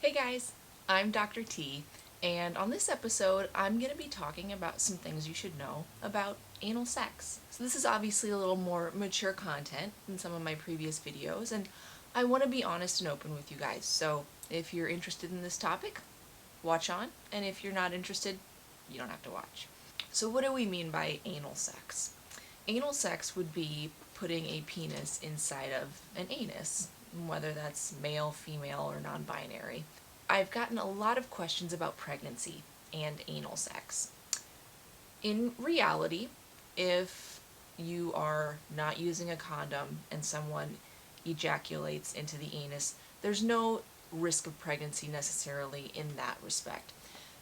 Hey guys, I'm Dr. T, and on this episode, I'm going to be talking about some things you should know about anal sex. So this is obviously a little more mature content than some of my previous videos, and I want to be honest and open with you guys. So if you're interested in this topic, watch on, and if you're not interested, you don't have to watch. So what do we mean by anal sex? Anal sex would be putting a penis inside of an anus, whether that's male, female, or non-binary. I've gotten a lot of questions about pregnancy and anal sex. In reality, if you are not using a condom and someone ejaculates into the anus, there's no risk of pregnancy necessarily in that respect.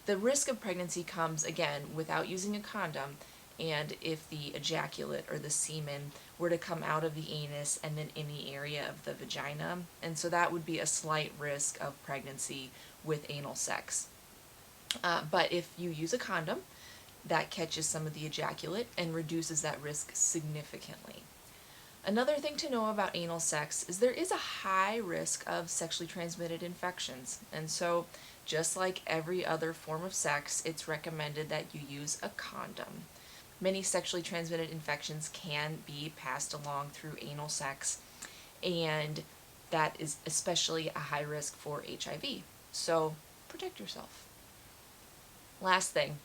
The risk of pregnancy comes, again, without using a condom, and if the ejaculate or the semen were to come out of the anus and then in the area of the vagina, and so that would be a slight risk of pregnancy with anal sex. But if you use a condom, that catches some of the ejaculate and reduces that risk significantly. Another thing to know about anal sex is there is a high risk of sexually transmitted infections, and so just like every other form of sex, it's recommended that you use a condom. Many sexually transmitted infections can be passed along through anal sex, and that is especially a high risk for HIV. So protect yourself. Last thing,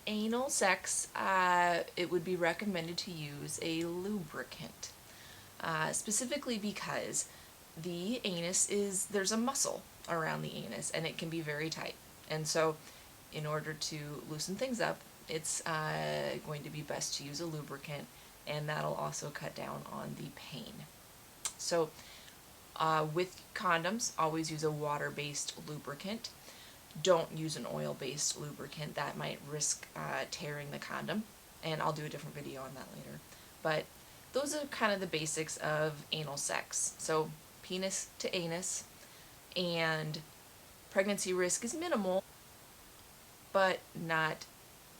anal sex, it would be recommended to use a lubricant, specifically because there's a muscle around the anus and it can be very tight. And so in order to loosen things up, it's going to be best to use a lubricant, and that'll also cut down on the pain. So with condoms, always use a water-based lubricant. Don't use an oil-based lubricant. That might risk tearing the condom, and I'll do a different video on that later. But those are kind of the basics of anal sex. So penis to anus, and pregnancy risk is minimal, but not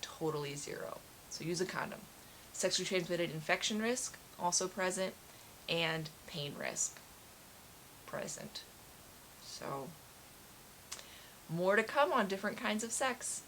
totally zero. So use a condom. Sexually transmitted infection risk, also present, and pain risk, present. So more to come on different kinds of sex.